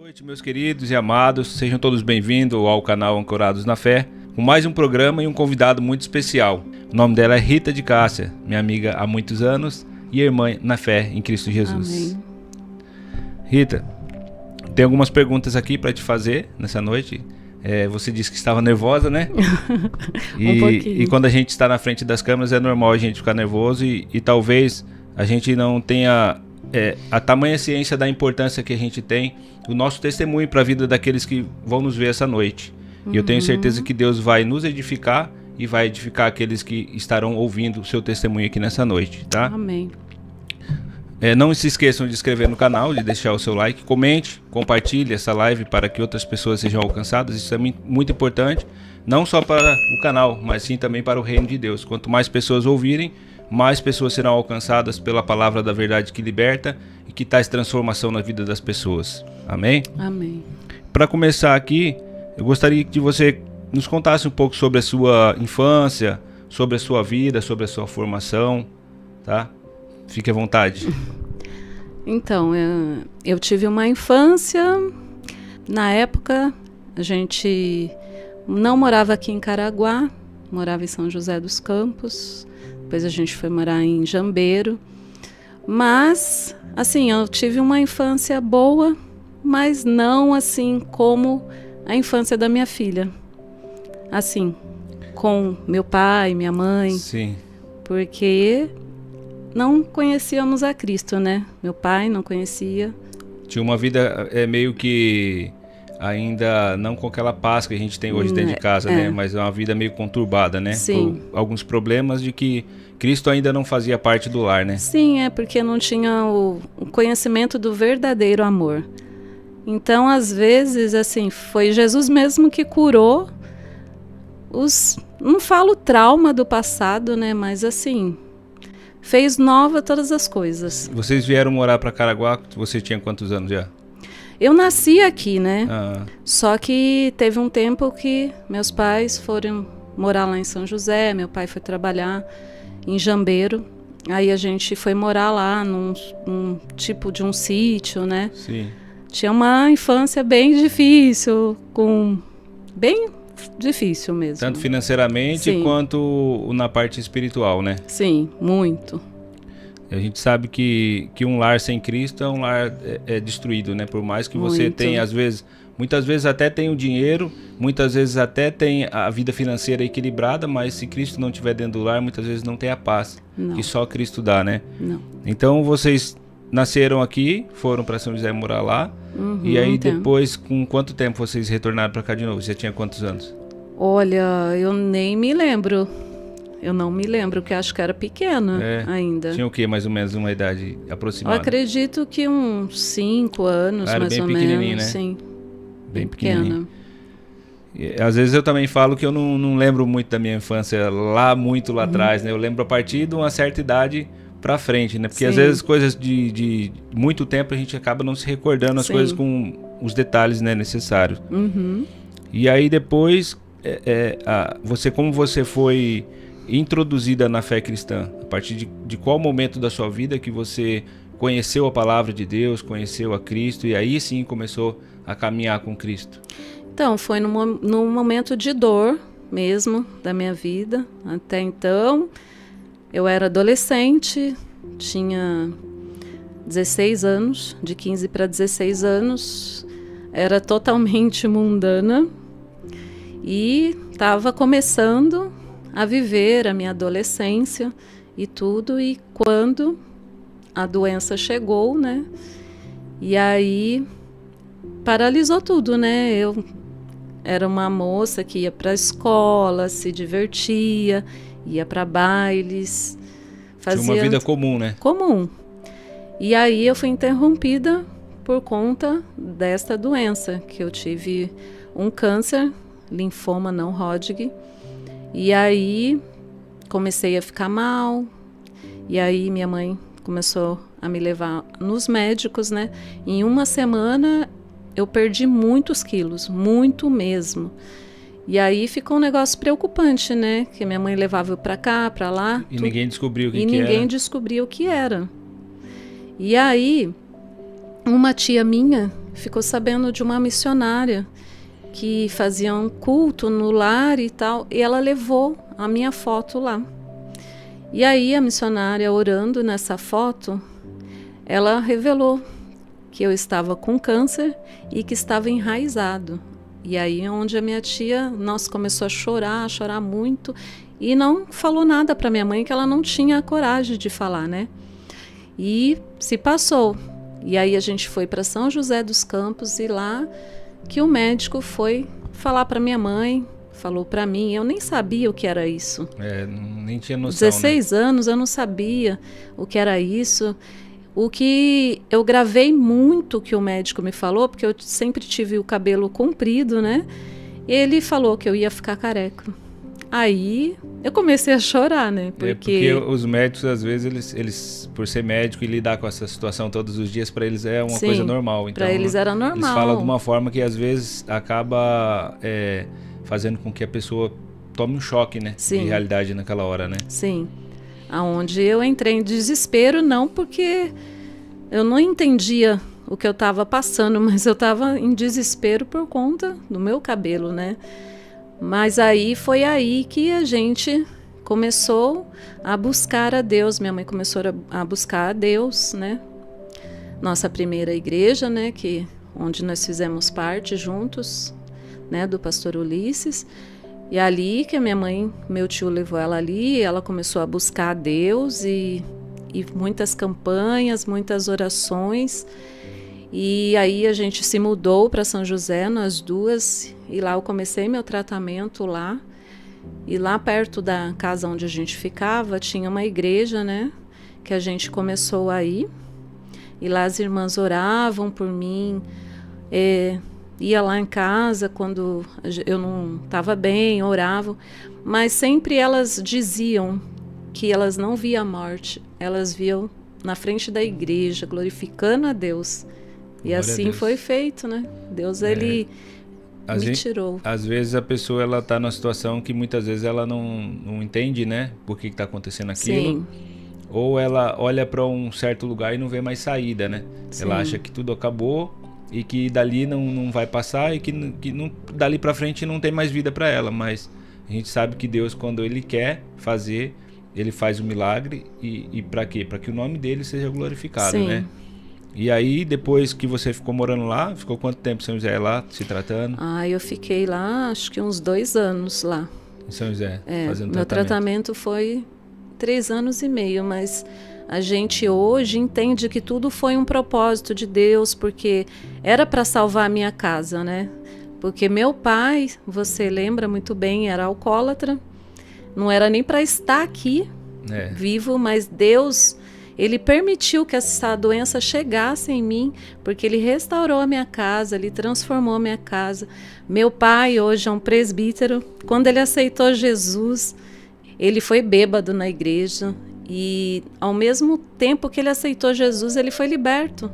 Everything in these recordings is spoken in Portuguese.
noite, meus queridos e amados, sejam todos bem-vindos ao canal Ancorados na Fé, com mais um programa e um convidado muito especial. O nome dela é Rita de Cássia, minha amiga há muitos anos e irmã na fé em Cristo Jesus. Amém. Rita, tem algumas perguntas aqui para te fazer nessa noite. Você disse que estava nervosa, né? Um pouquinho. E quando a gente está na frente das câmeras é normal a gente ficar nervoso e talvez a gente não tenha a tamanha ciência da importância que a gente tem, o nosso testemunho para a vida daqueles que vão nos ver essa noite. E eu tenho certeza que Deus vai nos edificar e vai edificar aqueles que estarão ouvindo o seu testemunho aqui nessa noite, tá? Amém. Não se esqueçam de se inscrever no canal, de deixar o seu like, comente, compartilhe essa live para que outras pessoas sejam alcançadas. Isso é muito importante, não só para o canal, mas sim também para o reino de Deus. Quanto mais pessoas ouvirem, mais pessoas serão alcançadas pela palavra da verdade que liberta e que traz transformação na vida das pessoas. Amém? Amém. Para começar aqui, eu gostaria que você nos contasse um pouco sobre a sua infância, sobre a sua vida, sobre a sua formação, tá? Fique à vontade. Então, eu tive uma infância. Na época, a gente não morava aqui em Caraguá, morava em São José dos Campos. Depois a gente foi morar em Jambeiro. Mas, assim, eu tive uma infância boa, mas não assim como a infância da minha filha. Assim, com meu pai, minha mãe. Sim. Porque não conhecíamos a Cristo, né? Meu pai não conhecia. Tinha uma vida meio que ainda não com aquela paz que a gente tem hoje dentro de casa, né? Mas é uma vida meio conturbada, né? Sim. Por alguns problemas de que Cristo ainda não fazia parte do lar, né? Sim, porque não tinha o conhecimento do verdadeiro amor. Então, às vezes, assim, foi Jesus mesmo que curou não falo trauma do passado, né? Mas assim, fez nova todas as coisas. Vocês vieram morar para Caraguá, você tinha quantos anos já? Eu nasci aqui, né? Ah. Só que teve um tempo que meus pais foram morar lá em São José, meu pai foi trabalhar em Jambeiro. Aí a gente foi morar lá num tipo de um sítio, né? Sim. Tinha uma infância bem difícil, bem difícil mesmo. Tanto financeiramente Sim. quanto na parte espiritual, né? Sim, muito. A gente sabe que um lar sem Cristo é um lar destruído, né? Por mais que você Muito. tenha, muitas vezes até tem o dinheiro, muitas vezes até tem a vida financeira equilibrada, mas se Cristo não estiver dentro do lar, muitas vezes não tem a paz Não. que só Cristo dá, né? Não. Então vocês nasceram aqui, foram para São José morar lá, e aí então. depois, com quanto tempo vocês retornaram para cá de novo? Você tinha quantos anos? Olha, eu nem me lembro. Eu não me lembro, porque acho que era pequena ainda. Tinha o quê, mais ou menos, uma idade Eu aproximada? acredito que uns 5 anos, Era mais bem ou pequenininho, menos. né? Sim, Bem pequena. pequenininho. E, às vezes eu também falo que eu não lembro muito da minha infância muito lá atrás, né? Eu lembro a partir de uma certa idade pra frente, né? Porque Sim. às vezes coisas de muito tempo a gente acaba não se recordando as Sim. coisas com os detalhes, né, necessários. Uhum. E aí depois, como você foi introduzida na fé cristã? A partir de qual momento da sua vida que você conheceu a palavra de Deus, conheceu a Cristo e aí sim começou a caminhar com Cristo? Então, foi num momento de dor mesmo da minha vida. Até então, eu era adolescente, tinha 16 anos, de 15 para 16 anos, era totalmente mundana e estava começando a viver a minha adolescência e tudo, e quando a doença chegou, né, e aí paralisou tudo, né, eu era uma moça que ia para a escola, se divertia, ia para bailes, fazia... Tinha uma vida comum, né? Comum. E aí eu fui interrompida por conta desta doença, que eu tive um câncer, linfoma não Hodgkin, e aí comecei a ficar mal, e aí minha mãe começou a me levar nos médicos, né? Em uma semana eu perdi muitos quilos, muito mesmo. E aí ficou um negócio preocupante, né? Que minha mãe levava eu pra cá, pra lá. E ninguém descobriu o que e era. ninguém descobriu o que era. E aí, uma tia minha, ficou sabendo de uma missionária que fazia um culto no lar e tal, e ela levou a minha foto lá. E aí a missionária, orando nessa foto, ela revelou que eu estava com câncer e que estava enraizado. E aí onde a minha tia, nossa, começou a chorar muito, e não falou nada para minha mãe, que ela não tinha a coragem de falar, né? E se passou. E aí a gente foi para São José dos Campos, e lá que o médico foi falar para minha mãe, falou para mim, eu nem sabia o que era isso. Nem tinha noção, 16 anos, eu não sabia o que era isso. O que eu gravei muito que o médico me falou, porque eu sempre tive o cabelo comprido, né? Ele falou que eu ia ficar careca. Aí eu comecei a chorar, né? Porque os médicos, às vezes, eles por ser médico e lidar com essa situação todos os dias, para eles é uma coisa normal. Então, para eles era normal. Eles falam de uma forma que, às vezes, acaba fazendo com que a pessoa tome um choque, né? Sim. De realidade naquela hora, né? Sim. Aonde eu entrei em desespero, não porque eu não entendia o que eu estava passando, mas eu estava em desespero por conta do meu cabelo, né? Mas foi aí que a gente começou a buscar a Deus. Minha mãe começou a buscar a Deus, né? Nossa primeira igreja, né? Onde nós fizemos parte juntos, né? Do pastor Ulisses. E ali que a minha mãe, meu tio levou ela ali, ela começou a buscar a Deus e muitas campanhas, muitas orações. E aí a gente se mudou para São José, nós duas, e lá eu comecei meu tratamento lá. E lá perto da casa onde a gente ficava, tinha uma igreja, né? Que a gente começou a ir. E lá as irmãs oravam por mim, ia lá em casa quando eu não estava bem, oravam. Mas sempre elas diziam que elas não viam a morte, elas viam na frente da igreja, glorificando a Deus. E Glória assim foi feito, né? Deus, ele me tirou. Às vezes a pessoa, ela tá numa situação que muitas vezes ela não entende, né? Por que tá acontecendo aquilo. Sim. Ou ela olha para um certo lugar e não vê mais saída, né? Sim. Ela acha que tudo acabou e que dali não vai passar e que não, dali para frente não tem mais vida para ela. Mas a gente sabe que Deus, quando Ele quer fazer, Ele faz o milagre. E para quê? Para que o nome dele seja glorificado, Sim. né? E aí, depois que você ficou morando lá, ficou quanto tempo em São José lá, se tratando? Eu fiquei lá, acho que uns 2 anos lá. Em São José, fazendo meu tratamento foi 3 anos e meio, mas a gente hoje entende que tudo foi um propósito de Deus, porque era para salvar a minha casa, né? Porque meu pai, você lembra muito bem, era alcoólatra, não era nem para estar aqui vivo, mas Deus... Ele permitiu que essa doença chegasse em mim, porque Ele restaurou a minha casa, Ele transformou a minha casa. Meu pai hoje é um presbítero. Quando ele aceitou Jesus, ele foi bêbado na igreja. E ao mesmo tempo que ele aceitou Jesus, ele foi liberto.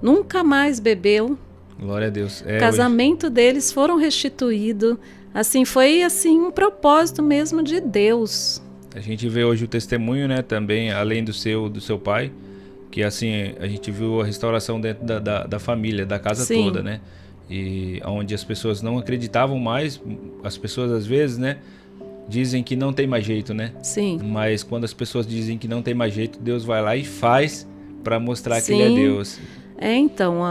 Nunca mais bebeu. Glória a Deus. O casamento deles foram restituídos. Assim, foi assim, um propósito mesmo de Deus. A gente vê hoje o testemunho, né, também, além do seu pai, que assim, a gente viu a restauração dentro da família, da casa Sim. toda, né? E onde as pessoas não acreditavam mais, as pessoas às vezes, né, dizem que não tem mais jeito, né? Sim. Mas quando as pessoas dizem que não tem mais jeito, Deus vai lá e faz para mostrar Sim. que Ele é Deus. Então,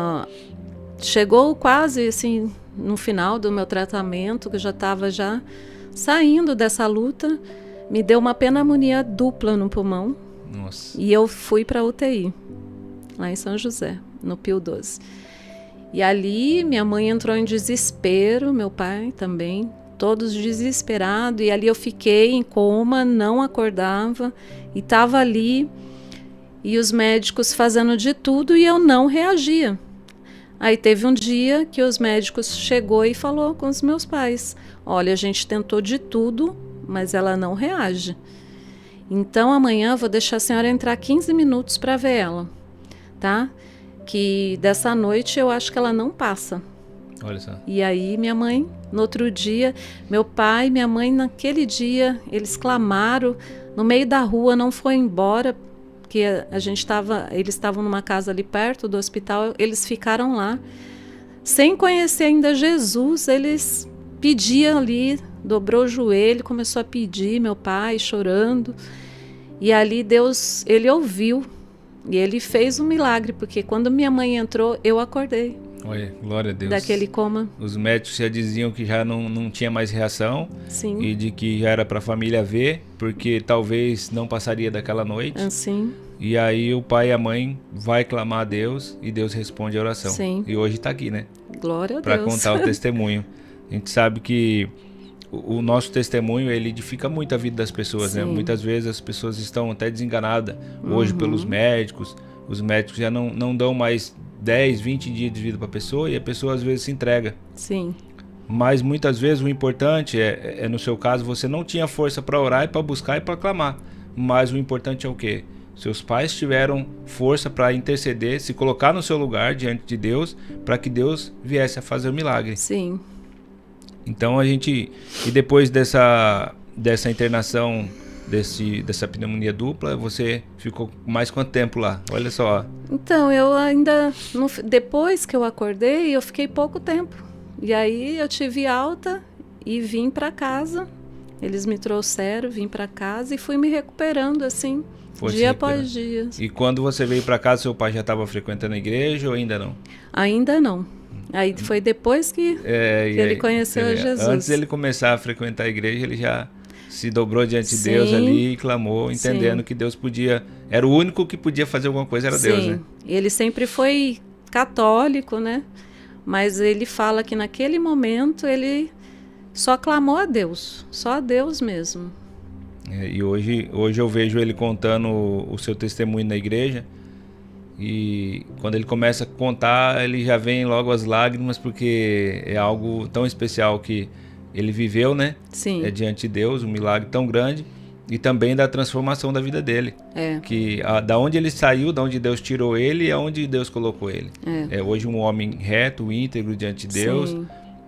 chegou quase assim, no final do meu tratamento, que eu já estava saindo dessa luta, me deu uma pneumonia dupla no pulmão. Nossa. E eu fui para UTI, lá em São José, no Pio 12. E ali minha mãe entrou em desespero, meu pai também, todos desesperados. E ali eu fiquei em coma, não acordava, e estava ali, e os médicos fazendo de tudo, e eu não reagia. Aí teve um dia que os médicos chegou e falou com os meus pais: olha, a gente tentou de tudo, mas ela não reage. Então amanhã eu vou deixar a senhora entrar 15 minutos para ver ela, tá? Que dessa noite eu acho que ela não passa. Olha só. E aí minha mãe, no outro dia, meu pai e minha mãe naquele dia, eles clamaram no meio da rua, não foi embora, porque eles estavam numa casa ali perto do hospital, eles ficaram lá. sem conhecer ainda Jesus, eles pediam ali, dobrou o joelho, começou a pedir, meu pai chorando. E ali Deus, ele ouviu e ele fez um milagre, porque quando minha mãe entrou, eu acordei. Olha, glória a Deus. Daquele coma. Os médicos já diziam que já não tinha mais reação. Sim. E de que já era para a família ver, porque talvez não passaria daquela noite. Assim. E aí o pai e a mãe vai clamar a Deus e Deus responde a oração. Sim. E hoje está aqui, né? Glória a Deus. Para contar o testemunho. A gente sabe que o nosso testemunho, ele edifica muito a vida das pessoas, né? Muitas vezes as pessoas estão até desenganadas hoje pelos médicos. Os médicos já não dão mais 10, 20 dias de vida para a pessoa e a pessoa às vezes se entrega. Sim. Mas muitas vezes o importante é no seu caso, você não tinha força para orar e para buscar e para clamar. Mas o importante é o quê? Seus pais tiveram força para interceder, se colocar no seu lugar diante de Deus, para que Deus viesse a fazer o milagre. Sim. Então a gente, e depois dessa internação, dessa pneumonia dupla, você ficou mais quanto tempo lá? Olha só. Então, eu ainda, depois que eu acordei, eu fiquei pouco tempo. E aí eu tive alta e vim para casa. Eles me trouxeram, vim para casa e fui me recuperando assim, dia após dia. E quando você veio para casa, seu pai já estava frequentando a igreja ou ainda não? Ainda não. Aí foi depois que ele conheceu Jesus. Antes dele começar a frequentar a igreja, ele já se dobrou diante de Deus ali e clamou, entendendo que Deus podia... Era o único que podia fazer alguma coisa, era Deus, né? Ele sempre foi católico, né? Mas ele fala que naquele momento ele só clamou a Deus, só a Deus mesmo. E hoje eu vejo ele contando o seu testemunho na igreja. E quando ele começa a contar, ele já vem logo as lágrimas, porque é algo tão especial que ele viveu, né? Sim. Diante de Deus, um milagre tão grande. E também da transformação da vida dele. Que da onde ele saiu, da onde Deus tirou ele e aonde Deus colocou ele. Hoje um homem reto, íntegro diante de Deus. Sim.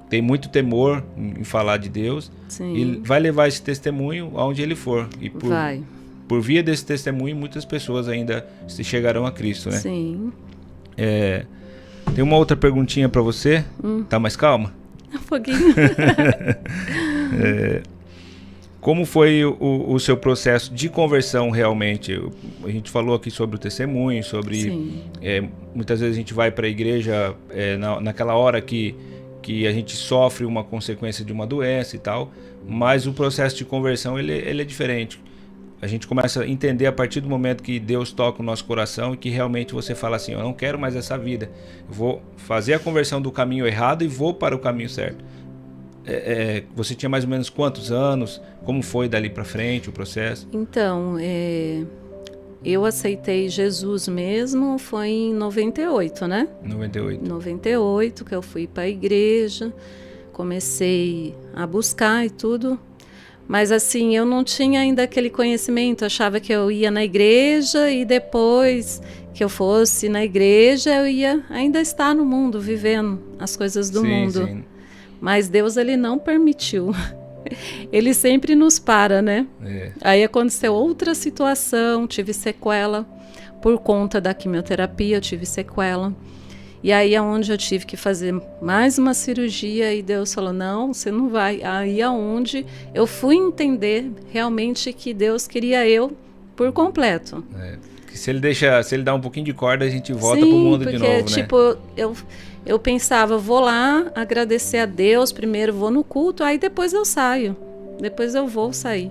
Tem muito temor em falar de Deus. Sim. E vai levar esse testemunho aonde ele for. E por via desse testemunho, muitas pessoas ainda se chegarão a Cristo, né? Sim. Tem uma outra perguntinha para você. Tá mais calma? Um pouquinho. Como foi o seu processo de conversão realmente? A gente falou aqui sobre o testemunho, sobre... muitas vezes a gente vai para a igreja naquela hora que a gente sofre uma consequência de uma doença e tal, mas o processo de conversão ele é diferente. A gente começa a entender a partir do momento que Deus toca o nosso coração e que realmente você fala assim, eu não quero mais essa vida, eu vou fazer a conversão do caminho errado e vou para o caminho certo. Você tinha mais ou menos quantos anos? Como foi dali para frente o processo? Então, eu aceitei Jesus mesmo, foi em 98, né? 98 que eu fui para a igreja, comecei a buscar e tudo. Mas assim, eu não tinha ainda aquele conhecimento, achava que eu ia na igreja e depois que eu fosse na igreja eu ia ainda estar no mundo, vivendo as coisas do mundo. Sim. Mas Deus, ele não permitiu. Ele sempre nos para, né? Aí aconteceu outra situação, tive sequela, por conta da quimioterapia eu tive sequela. E aí é onde eu tive que fazer mais uma cirurgia e Deus falou, não, você não vai. Aí é onde eu fui entender realmente que Deus queria eu por completo. Que se ele dá um pouquinho de corda, a gente volta pro mundo de novo, né? Tipo, eu pensava, vou lá agradecer a Deus, primeiro vou no culto, aí depois eu saio. Depois eu vou sair.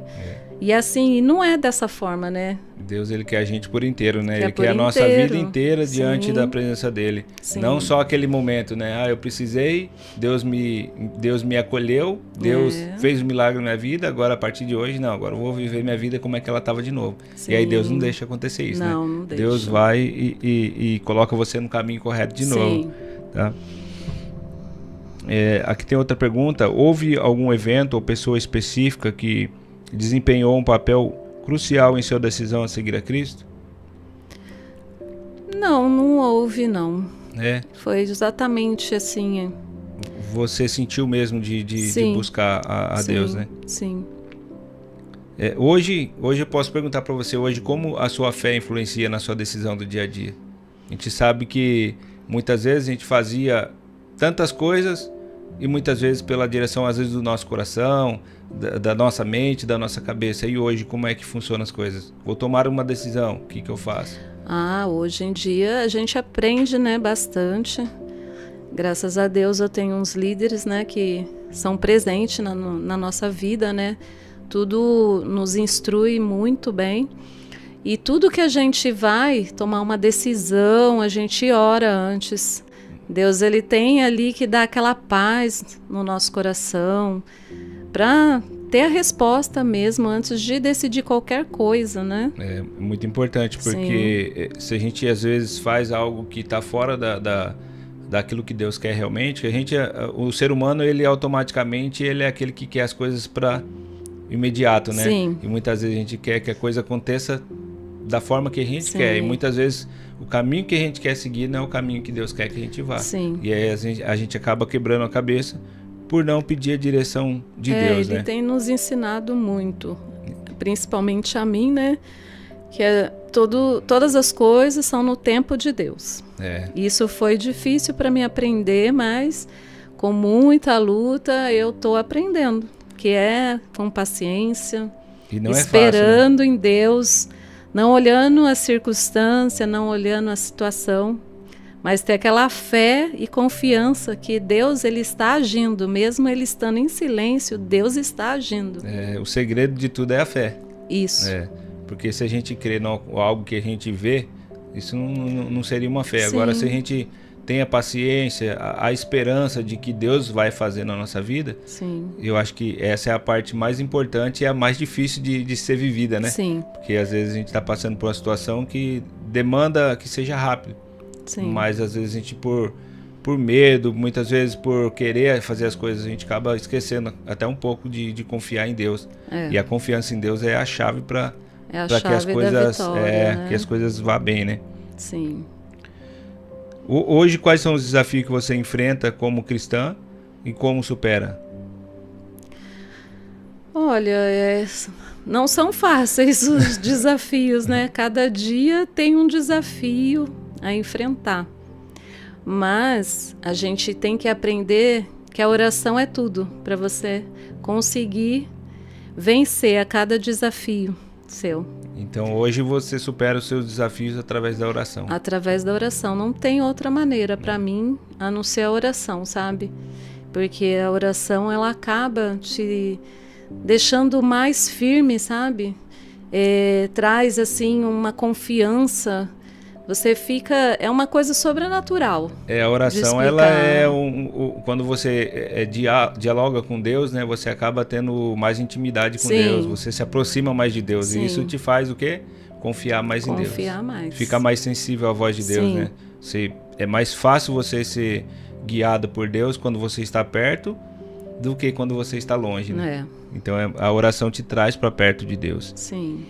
E assim, não é dessa forma, né? Deus, ele quer a gente por inteiro, né? Ele quer a nossa vida inteira diante da presença dele. Sim. Não só aquele momento, né? Eu precisei, Deus me acolheu, Deus fez um milagre na minha vida, agora a partir de hoje, não, agora eu vou viver minha vida como é que ela estava de novo. Sim. E aí Deus não deixa acontecer isso, não, né? Não deixa. Deus vai e coloca você no caminho correto de novo. Tá? Aqui tem outra pergunta. Houve algum evento ou pessoa específica que desempenhou um papel crucial em sua decisão a seguir a Cristo? Não houve, não. Foi exatamente assim. Você sentiu mesmo de buscar a Deus, né? Sim. Hoje eu posso perguntar para você, hoje, como a sua fé influencia na sua decisão do dia a dia? A gente sabe que muitas vezes a gente fazia tantas coisas e muitas vezes pela direção, às vezes, do nosso coração, da nossa mente, da nossa cabeça. E hoje, como é que funcionam as coisas? Vou tomar uma decisão, o que eu faço? Hoje em dia a gente aprende, né, bastante. Graças a Deus eu tenho uns líderes, né, que são presentes na nossa vida, né? Tudo nos instrui muito bem. E tudo que a gente vai tomar uma decisão, a gente ora antes. Deus, ele tem ali que dar aquela paz no nosso coração para ter a resposta mesmo antes de decidir qualquer coisa, né? É muito importante, porque se a gente às vezes faz algo que está fora daquilo que Deus quer realmente, o ser humano, ele automaticamente ele é aquele que quer as coisas para imediato, né? Sim. E muitas vezes a gente quer que a coisa aconteça da forma que a gente quer, e muitas vezes o caminho que a gente quer seguir não é o caminho que Deus quer que a gente vá. Sim. E aí a gente acaba quebrando a cabeça por não pedir a direção de Deus, ele né? tem nos ensinado muito, principalmente a mim, né? Que todas as coisas são no tempo de Deus. Isso foi difícil para mim aprender, mas com muita luta eu estou aprendendo, que é com paciência, e não esperando é fácil, né? em Deus, não olhando a circunstância, não olhando a situação, mas ter aquela fé e confiança que Deus, ele está agindo, mesmo ele estando em silêncio, Deus está agindo. O segredo de tudo é a fé. Isso. Porque se a gente crê em algo que a gente vê, isso não seria uma fé. Sim. Agora, se a gente tem a paciência, a esperança de que Deus vai fazer na nossa vida, sim, eu acho que essa é a parte mais importante e a mais difícil de ser vivida, né? Sim. Porque às vezes a gente está passando por uma situação que demanda que seja rápido. Sim. Mas às vezes a gente, por medo, muitas vezes por querer fazer as coisas, a gente acaba esquecendo até um pouco de confiar em Deus. E a confiança em Deus é a chave para que as coisas, né? que as coisas vá bem, né? Sim. Hoje, quais são os desafios que você enfrenta como cristã e como supera? Olha, não são fáceis os desafios, né? Cada dia tem um desafio a enfrentar. Mas a gente tem que aprender que a oração é tudo para você conseguir vencer a cada desafio seu. Então hoje você supera os seus desafios através da oração. Através da oração. Não tem outra maneira para mim a não ser a oração, sabe? Porque a oração, ela acaba te deixando mais firme, sabe? Traz assim uma confiança. Você fica... É uma coisa sobrenatural. A oração, ela é quando você dialoga com Deus, né? Você acaba tendo mais intimidade com Deus. Você se aproxima mais de Deus. Sim. E isso te faz o quê? Confiar mais em Deus. Confiar mais. Fica mais sensível à voz de Deus, Sim. né? É mais fácil você ser guiado por Deus quando você está perto do que quando você está longe, né? Então a oração te traz para perto de Deus. Sim.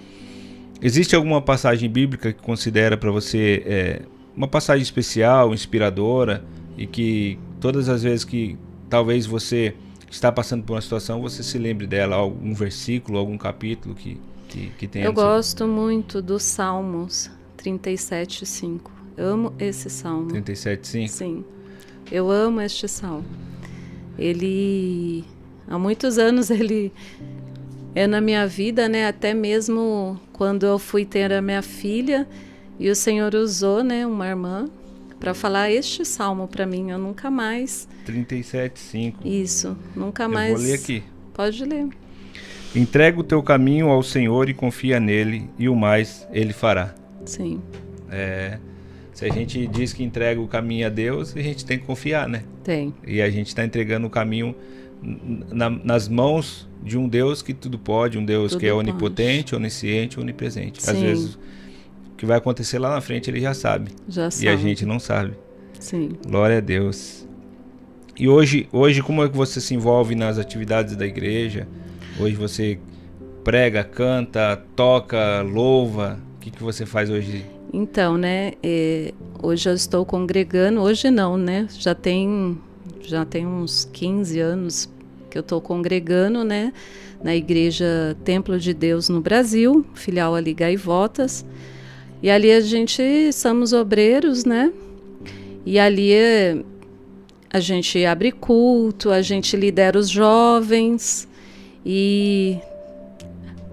Existe alguma passagem bíblica que considera para você uma passagem especial, inspiradora, e que todas as vezes que talvez você está passando por uma situação, você se lembre dela, algum versículo, algum capítulo que tenha? Eu gosto muito dos Salmos 37:5. Amo esse salmo. 37:5? Sim. Eu amo este salmo. Ele, há muitos anos, ele é na minha vida, né? Até mesmo quando eu fui ter a minha filha, e o Senhor usou, né, uma irmã para falar este salmo para mim. Eu nunca mais... 37:5. Isso, nunca mais... Eu vou ler aqui. Pode ler. Entrega o teu caminho ao Senhor e confia nele, e o mais ele fará. Sim. Se a gente diz que entrega o caminho a Deus, a gente tem que confiar, né? Tem. E a gente está entregando o caminho nas mãos de um Deus que tudo pode, um Deus que é onipotente, onisciente, onipresente. Sim. Às vezes o que vai acontecer lá na frente ele já sabe. Já sabe. E a gente não sabe. Sim. Glória a Deus. E hoje como é que você se envolve nas atividades da igreja? Hoje você prega, canta, toca, louva? O que você faz hoje? Então, né, hoje eu estou congregando, hoje não, né, já tem uns 15 anos que eu estou congregando, né, na Igreja Templo de Deus no Brasil, filial ali Gaivotas, e ali a gente somos obreiros, né, e ali A gente abre culto, a gente lidera os jovens e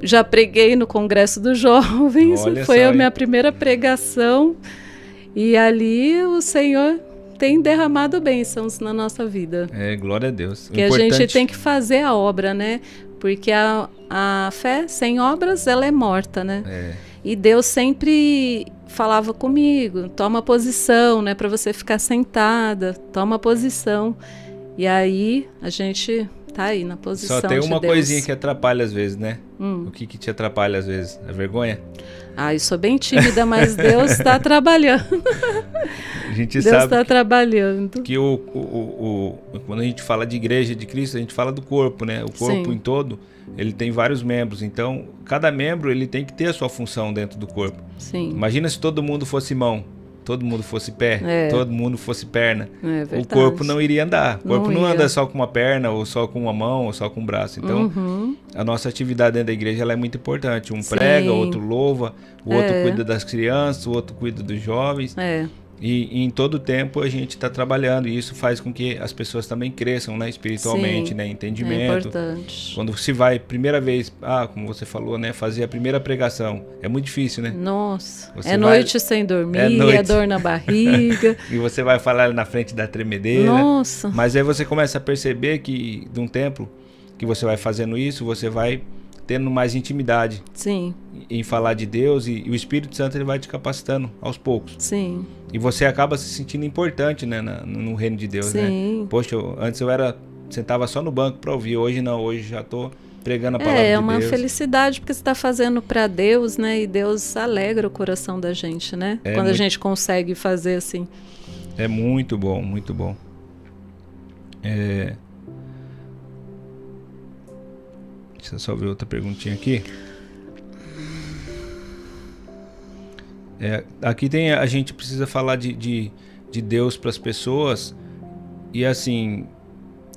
já preguei no Congresso dos Jovens. Olha Foi só, a minha primeira pregação e ali o Senhor tem derramado bênçãos na nossa vida. Glória a Deus. Que a gente tem que fazer a obra, né? Porque a fé sem obras, ela é morta, né? E Deus sempre falava comigo, toma posição, não é para você ficar sentada, toma posição. E aí a gente tá aí na posição de Deus. Só tem uma coisinha que atrapalha às vezes, né? O que te atrapalha às vezes? A vergonha? Eu sou bem tímida, mas Deus está trabalhando. A gente Deus sabe está trabalhando. Que quando a gente fala de igreja de Cristo, a gente fala do corpo, né? O corpo em todo, ele tem vários membros. Então, cada membro ele tem que ter a sua função dentro do corpo. Sim. Imagina se todo mundo fosse mão, todo mundo fosse pé, todo mundo fosse perna. O corpo não iria andar. O corpo não anda só com uma perna, ou só com uma mão, ou só com um braço. Então, a nossa atividade dentro da igreja ela é muito importante. Um prega, o outro louva, o outro cuida das crianças, o outro cuida dos jovens. E em todo tempo a gente está trabalhando, e isso faz com que as pessoas também cresçam, né, espiritualmente, né, entendimento. É importante. Quando se vai, primeira vez, como você falou, né, fazer a primeira pregação, é muito difícil, né? Nossa, noite sem dormir, é dor na barriga. E você vai falar na frente da tremedeira. Nossa. Mas aí você começa a perceber que de um tempo que você vai fazendo isso, você vai tendo mais intimidade. Sim. Em falar de Deus, e o Espírito Santo ele vai te capacitando aos poucos. Sim. E você acaba se sentindo importante, né, no reino de Deus, Sim. né? Poxa, antes eu sentava só no banco para ouvir, hoje não, hoje já tô pregando a palavra de Deus. É uma felicidade porque você está fazendo para Deus, né? E Deus alegra o coração da gente, né? Quando a gente consegue fazer assim. É muito bom, muito bom. Deixa eu só ver outra perguntinha aqui. Aqui tem, a gente precisa falar de Deus para as pessoas. E assim,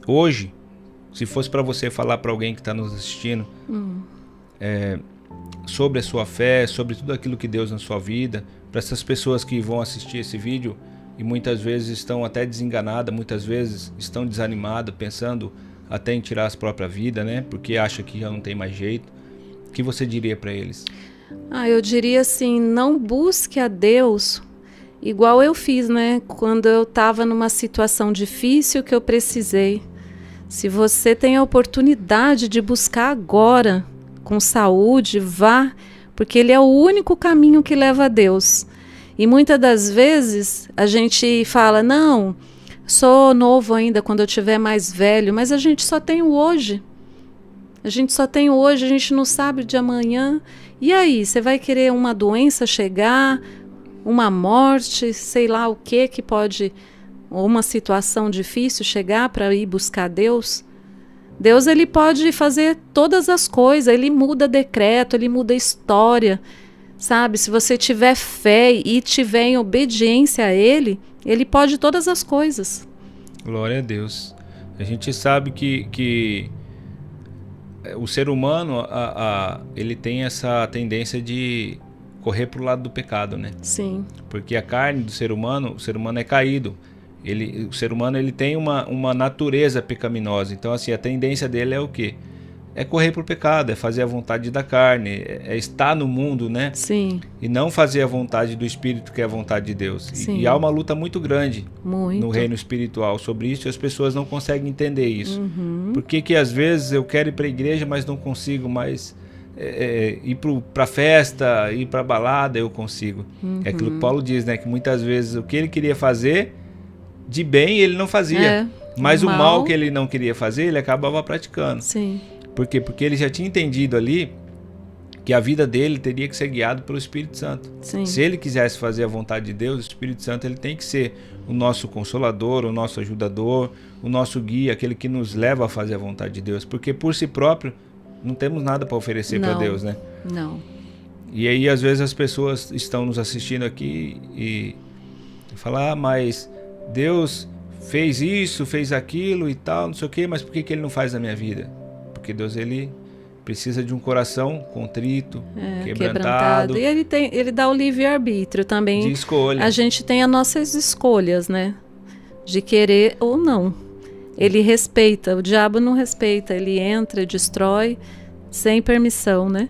hoje, se fosse para você falar para alguém que está nos assistindo sobre a sua fé, sobre tudo aquilo que Deus na sua vida, para essas pessoas que vão assistir esse vídeo e muitas vezes estão até desenganadas, muitas vezes estão desanimadas, pensando até em tirar a própria vida, né? Porque acha que já não tem mais jeito. O que você diria para eles? Eu diria assim, não busque a Deus igual eu fiz, né? Quando eu estava numa situação difícil que eu precisei. Se você tem a oportunidade de buscar agora, com saúde, vá, porque ele é o único caminho que leva a Deus. E muitas das vezes a gente fala, não, sou novo ainda, quando eu tiver mais velho, mas a gente só tem o hoje. A gente só tem o hoje, a gente não sabe de amanhã. E aí, você vai querer uma doença chegar, uma morte, sei lá o que pode, ou uma situação difícil chegar para ir buscar Deus? Deus, ele pode fazer todas as coisas, ele muda decreto, ele muda história, sabe? Se você tiver fé e tiver em obediência a ele pode todas as coisas. Glória a Deus. A gente sabe que o ser humano, ele tem essa tendência de correr para o lado do pecado, né? Sim. Porque a carne do ser humano, o ser humano é caído. O ser humano ele tem uma natureza pecaminosa. Então, assim, a tendência dele é o quê? É correr para o pecado, é fazer a vontade da carne, é estar no mundo, né? Sim. E não fazer a vontade do Espírito, que é a vontade de Deus. Sim. E há uma luta muito grande no reino espiritual sobre isso, e as pessoas não conseguem entender isso. Por que às vezes eu quero ir para a igreja, mas não consigo mais ir para festa, ir para balada, eu consigo. É aquilo que Paulo diz, né? Que muitas vezes o que ele queria fazer de bem, ele não fazia. Mas o mal que ele não queria fazer, ele acabava praticando. Sim. Por quê? Porque ele já tinha entendido ali que a vida dele teria que ser guiada pelo Espírito Santo. Sim. Se ele quisesse fazer a vontade de Deus, o Espírito Santo ele tem que ser o nosso consolador, o nosso ajudador, o nosso guia, aquele que nos leva a fazer a vontade de Deus. Porque por si próprio não temos nada para oferecer para Deus, né? Não. E aí às vezes as pessoas estão nos assistindo aqui e falam, mas Deus fez isso, fez aquilo e tal, não sei o quê, mas por que ele não faz na minha vida? Porque Deus ele precisa de um coração contrito, quebrantado. E ele dá o livre-arbítrio também. De escolha. A gente tem as nossas escolhas, né? de querer ou não. Ele respeita, o diabo não respeita, ele entra, destrói sem permissão, né?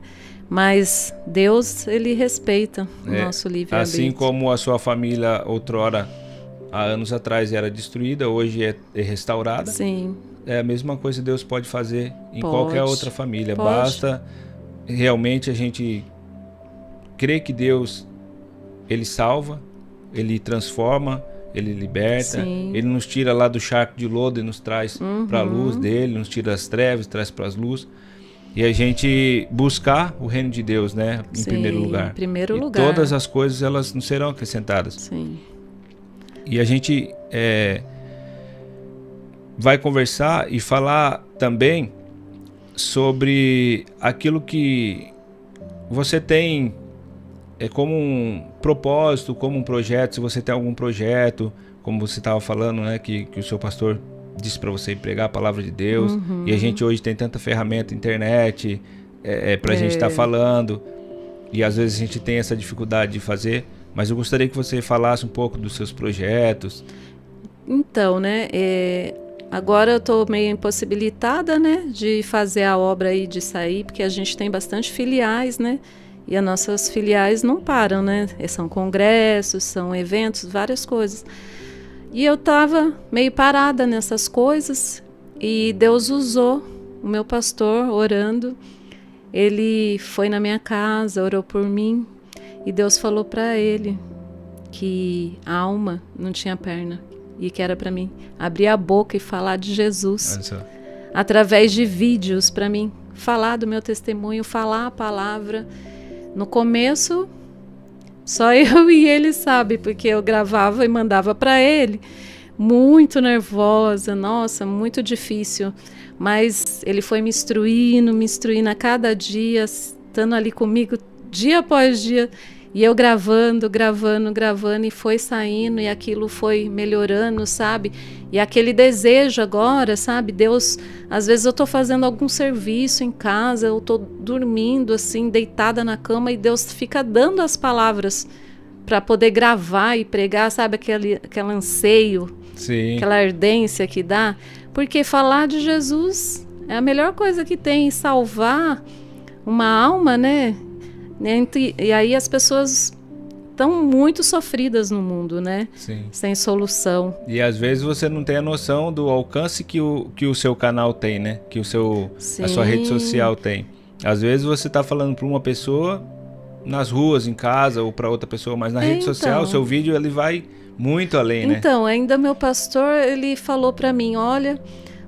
Mas Deus, ele respeita o nosso livre-arbítrio. Assim como a sua família outrora, há anos atrás, era destruída, hoje é restaurada. Sim. É a mesma coisa que Deus pode fazer em Pode. qualquer outra família. Pode. Basta realmente a gente crer que Deus, ele salva, ele transforma, ele liberta, Sim. ele nos tira lá do charco de lodo e nos traz para a luz dele, nos tira das trevas, traz para as luzes. E a gente buscar o reino de Deus, né, em Sim, primeiro lugar. Em primeiro e lugar. todas as coisas, elas nos serão acrescentadas. Sim. E a gente vai conversar e falar também sobre aquilo que você tem como um propósito, como um projeto. Se você tem algum projeto, como você estava falando, né, que o seu pastor disse para você pregar a palavra de Deus. E a gente hoje tem tanta ferramenta, internet, para a gente estar falando. E às vezes a gente tem essa dificuldade de fazer. Mas eu gostaria que você falasse um pouco dos seus projetos. Então, né, agora eu estou meio impossibilitada, né, de fazer a obra aí, de sair, porque a gente tem bastante filiais, né, e as nossas filiais não param, né, são congressos, são eventos, várias coisas. E eu estava meio parada nessas coisas e Deus usou o meu pastor orando. Ele foi na minha casa, orou por mim e Deus falou para ele que a alma não tinha perna e que era para mim abrir a boca e falar de Jesus através de vídeos, para mim falar do meu testemunho, falar a palavra. No começo só eu e ele sabe, porque eu gravava e mandava para ele, muito nervosa, nossa, muito difícil. Mas ele foi me instruindo a cada dia, estando ali comigo dia após dia. E eu gravando, e foi saindo, e aquilo foi melhorando, sabe? E aquele desejo agora, sabe? Deus, às vezes eu estou fazendo algum serviço em casa, eu estou dormindo assim, deitada na cama, e Deus fica dando as palavras para poder gravar e pregar, sabe? Aquele anseio, Sim. Aquela ardência que dá. Porque falar de Jesus é a melhor coisa que tem, salvar uma alma, né? E aí as pessoas estão muito sofridas no mundo, né? Sim. Sem solução. E às vezes você não tem a noção do alcance que o seu canal tem, né? Que a sua rede social tem. Às vezes você está falando para uma pessoa nas ruas, em casa, ou para outra pessoa, mas na rede social, o seu vídeo ele vai muito além, né? Então, ainda meu pastor, ele falou para mim, olha,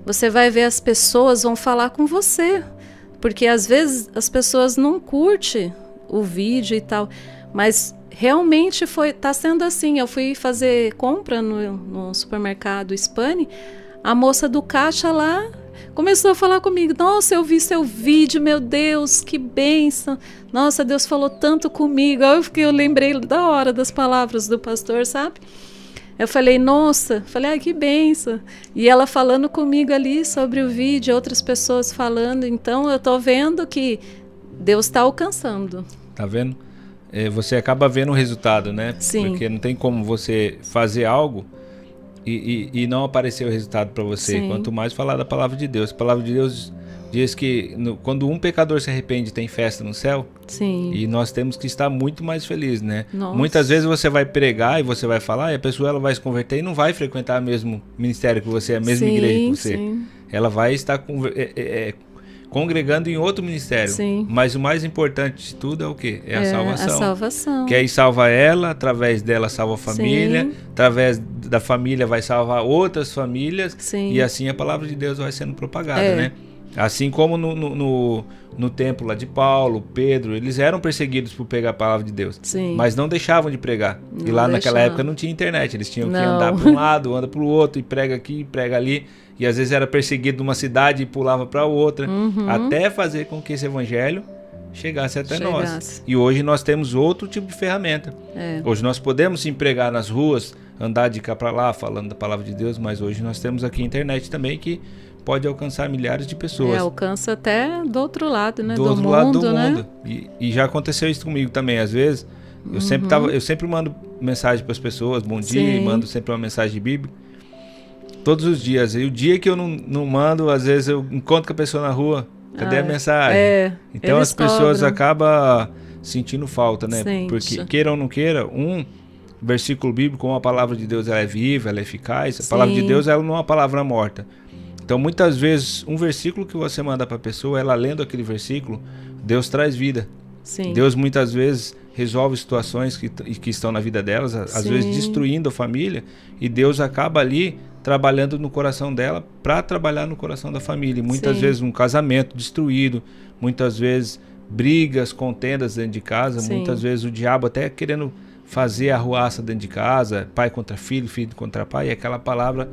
você vai ver as pessoas vão falar com você, porque às vezes as pessoas não curtem o vídeo e tal, mas realmente tá sendo assim. Eu fui fazer compra no supermercado Spani, a moça do caixa lá começou a falar comigo, nossa, eu vi seu vídeo, meu Deus, que bênção, nossa, Deus falou tanto comigo. Eu lembrei da hora das palavras do pastor, sabe? Eu falei, nossa, ai, que bênção. E ela falando comigo ali sobre o vídeo, outras pessoas falando, então eu tô vendo que Deus está alcançando. Tá vendo? Você acaba vendo o resultado, né? Sim. Porque não tem como você fazer algo e não aparecer o resultado para você. Sim. Quanto mais falar da palavra de Deus. A palavra de Deus diz que quando um pecador se arrepende, tem festa no céu. Sim. E nós temos que estar muito mais felizes, né? Nossa. Muitas vezes você vai pregar e você vai falar e a pessoa ela vai se converter e não vai frequentar o mesmo ministério que você, a mesma igreja que você. Sim. Ela vai estar congregando em outro ministério. Sim. Mas o mais importante de tudo é o quê? É a salvação. A salvação. Que aí salva ela, através dela salva a família, Sim. através da família vai salvar outras famílias. Sim. E assim a palavra de Deus vai sendo propagada, né? Assim como no tempo lá de Paulo, Pedro, eles eram perseguidos por pregar a palavra de Deus. Sim. Mas não deixavam de pregar. Não e lá naquela deixavam. época não tinha internet. Eles tinham que andar para um lado, anda para o outro, e prega aqui, prega ali. E às vezes era perseguido numa cidade e pulava para outra. Até fazer com que esse evangelho chegasse até nós. E hoje nós temos outro tipo de ferramenta. Hoje nós podemos sim pregar nas ruas, andar de cá para lá falando da palavra de Deus, mas hoje nós temos aqui a internet também que pode alcançar milhares de pessoas. Alcança até do outro lado, né? Do outro lado do mundo. E já aconteceu isso comigo também, às vezes. Eu sempre mando mensagem para as pessoas, bom dia, e mando sempre uma mensagem bíblica. Todos os dias. E o dia que eu não mando, às vezes eu encontro com a pessoa na rua. Cadê a mensagem? Então as pessoas acabam sentindo falta, né? Porque queira ou não queira, um versículo bíblico, como a palavra de Deus ela é viva, ela é eficaz. A palavra de Deus ela não é uma palavra morta. Então muitas vezes um versículo que você manda para a pessoa, ela lendo aquele versículo, Deus traz vida. Deus muitas vezes resolve situações que estão na vida delas, às vezes destruindo a família, e Deus acaba ali trabalhando no coração dela para trabalhar no coração da família. E muitas vezes um casamento destruído, muitas vezes brigas, contendas dentro de casa, muitas vezes o diabo até querendo fazer arruaça dentro de casa, pai contra filho, filho contra pai, e aquela palavra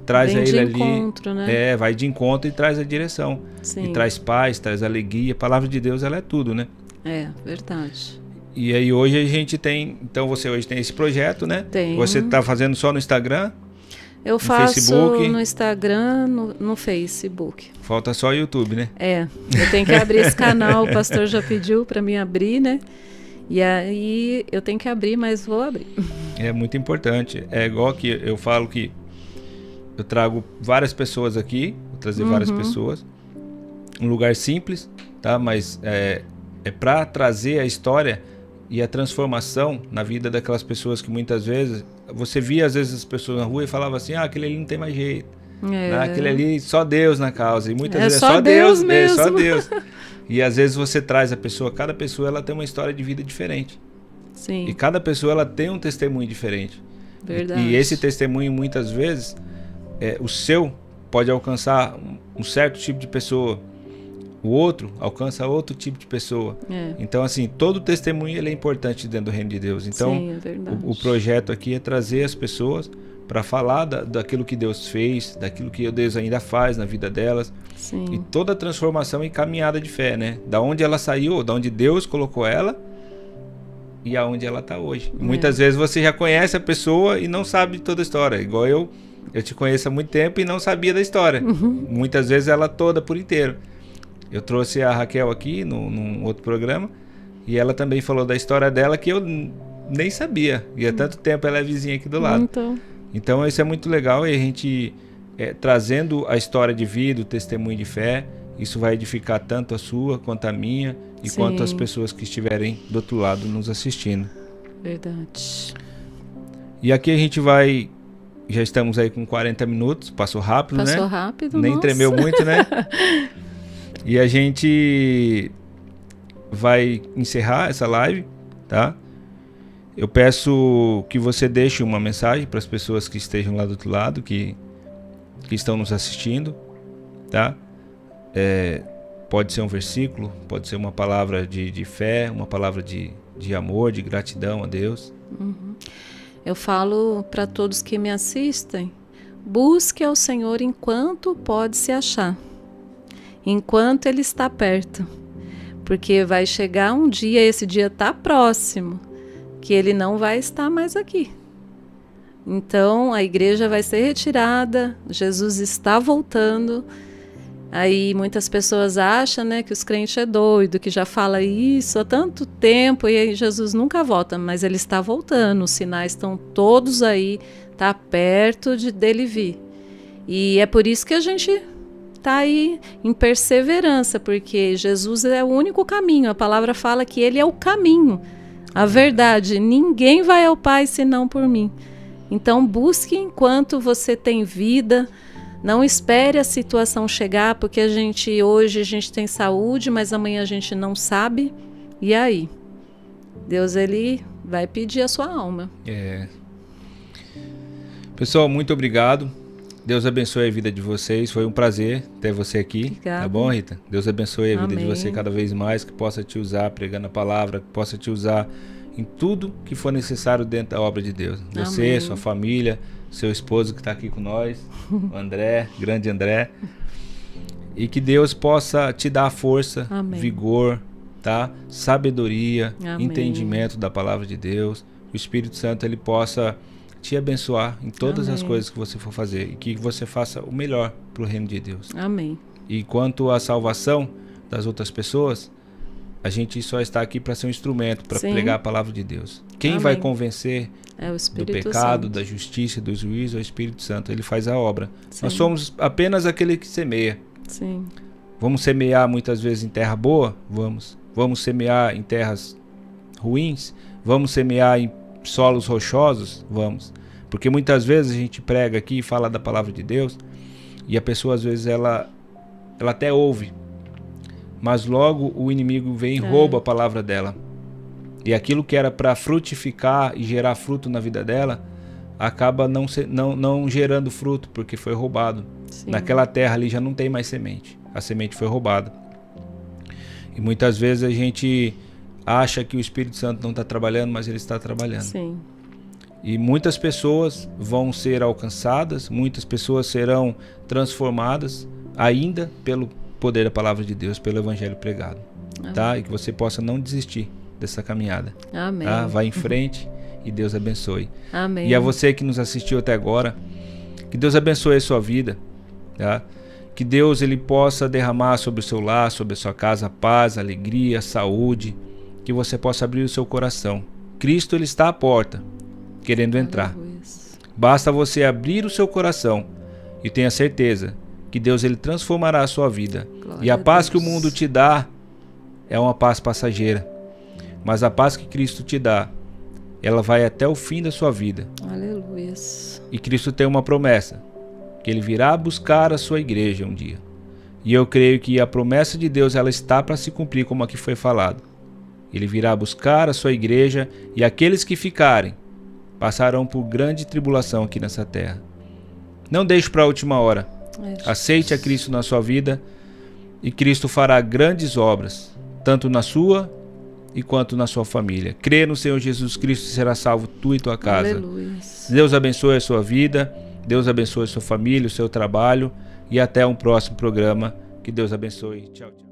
traz a ele ali, encontro, né? Vai de encontro e traz a direção. E traz paz, traz alegria. A palavra de Deus ela é tudo, né? É, verdade. E aí hoje a gente tem, então você hoje tem esse projeto, né? Tem. Você está fazendo só no Instagram? Eu faço Facebook, no Instagram, no Facebook. Falta só o YouTube, né? Eu tenho que abrir esse canal, o pastor já pediu para mim abrir, né? E aí eu tenho que abrir, mas vou abrir. É muito importante. É igual que eu falo que eu trago várias pessoas aqui, vou trazer várias pessoas. Um lugar simples, tá? Mas é para trazer a história e a transformação na vida daquelas pessoas que muitas vezes você via às vezes as pessoas na rua e falava assim, aquele ali não tem mais jeito, né? Aquele ali só Deus na causa, e muitas vezes é só Deus mesmo. Só Deus. E às vezes você traz a pessoa, cada pessoa ela tem uma história de vida diferente. E cada pessoa ela tem um testemunho diferente. Verdade. E esse testemunho muitas vezes o seu pode alcançar um certo tipo de pessoa. O outro alcança outro tipo de pessoa. Então, assim, todo testemunho ele é importante dentro do reino de Deus. Então, o projeto aqui é trazer as pessoas para falar daquilo que Deus fez, daquilo que Deus ainda faz na vida delas. E toda a transformação e caminhada de fé, né? Da onde ela saiu, da onde Deus colocou ela e aonde ela está hoje. Muitas vezes você já conhece a pessoa e não sabe toda a história. Igual eu te conheço há muito tempo e não sabia da história. Muitas vezes ela toda por inteiro. Eu trouxe a Raquel aqui num outro programa e ela também falou da história dela que eu nem sabia. E há tanto tempo ela é vizinha aqui do lado. Então isso é muito legal, e a gente trazendo a história de vida, o testemunho de fé, isso vai edificar tanto a sua quanto a minha e quanto as pessoas que estiverem do outro lado nos assistindo. Verdade. E aqui a gente já estamos aí com 40 minutos, passou rápido, né? Passou rápido, nem tremeu muito, né? E a gente vai encerrar essa live, tá? Eu peço que você deixe uma mensagem para as pessoas que estejam lá do outro lado, que estão nos assistindo, tá? Pode ser um versículo, pode ser uma palavra de fé, uma palavra de amor, de gratidão a Deus. Eu falo para todos que me assistem, busque ao Senhor enquanto pode se achar. Enquanto Ele está perto, porque vai chegar um dia, esse dia está próximo, que Ele não vai estar mais aqui. Então a igreja vai ser retirada, Jesus está voltando. Aí muitas pessoas acham, né, que os crentes é doido, que já fala isso há tanto tempo e aí Jesus nunca volta, mas Ele está voltando, os sinais estão todos aí, está perto dele vir. E é por isso que a gente está aí em perseverança, porque Jesus é o único caminho. A palavra fala que Ele é o caminho, a verdade. Ninguém vai ao Pai senão por mim. Então busque enquanto você tem vida. Não espere a situação chegar, porque hoje a gente tem saúde, mas amanhã a gente não sabe. E aí? Deus, Ele vai pedir a sua alma. Pessoal, muito obrigado. Deus abençoe a vida de vocês. Foi um prazer ter você aqui. Obrigada. Tá bom, Rita? Deus abençoe a vida de você cada vez mais, que possa te usar pregando a palavra, que possa te usar em tudo que for necessário dentro da obra de Deus. Você, Amém. sua família, seu esposo que está aqui com nós, o André, grande André. E que Deus possa te dar força, Amém. vigor, tá? Sabedoria, Amém. entendimento da palavra de Deus. O Espírito Santo ele possa te abençoar em todas as coisas que você for fazer e que você faça o melhor para o reino de Deus. Amém. E quanto à salvação das outras pessoas, A gente só está aqui para ser um instrumento, para Sim. pregar a palavra de Deus. Quem Amém. vai convencer É o do Espírito pecado, Santo. da justiça, do juízo é o Espírito Santo. Ele faz a obra. Sim. Nós somos apenas aquele que semeia. Sim. Vamos semear muitas vezes em terra boa? Vamos. Vamos semear em terras ruins? Vamos semear em solos rochosos? Vamos. Porque muitas vezes a gente prega aqui e fala da palavra de Deus e a pessoa às vezes ela até ouve, mas logo o inimigo vem e rouba a palavra dela. E aquilo que era para frutificar e gerar fruto na vida dela acaba não gerando fruto porque foi roubado. Sim. Naquela terra ali já não tem mais semente. A semente foi roubada. E muitas vezes a gente acha que o Espírito Santo não está trabalhando, mas ele está trabalhando. Sim. E muitas pessoas vão ser alcançadas, muitas pessoas serão transformadas ainda pelo poder da palavra de Deus, pelo evangelho pregado. Tá? E que você possa não desistir dessa caminhada. Amém. Tá? Vai em frente e Deus abençoe. Amém. E a você que nos assistiu até agora, que Deus abençoe a sua vida. Tá? Que Deus ele possa derramar sobre o seu lar, sobre a sua casa, paz, alegria, saúde. Que você possa abrir o seu coração. Cristo ele está à porta, querendo entrar. Aleluia. Basta você abrir o seu coração e tenha certeza que Deus ele transformará a sua vida. Glória E a paz a que o Deus. mundo te dá é uma paz passageira. Mas a paz que Cristo te dá, ela vai até o fim da sua vida. Aleluia. E Cristo tem uma promessa, que ele virá buscar a sua igreja um dia. E eu creio que a promessa de Deus ela está para se cumprir, como aqui foi falado. Ele virá buscar a sua igreja e aqueles que ficarem passarão por grande tribulação aqui nessa terra. Não deixe para a última hora. Aceite a Cristo na sua vida e Cristo fará grandes obras, tanto na sua e quanto na sua família. Crê no Senhor Jesus Cristo e será salvo tu e tua casa. Aleluia. Deus abençoe a sua vida, Deus abençoe a sua família, o seu trabalho e até um próximo programa. Que Deus abençoe. Tchau, tchau.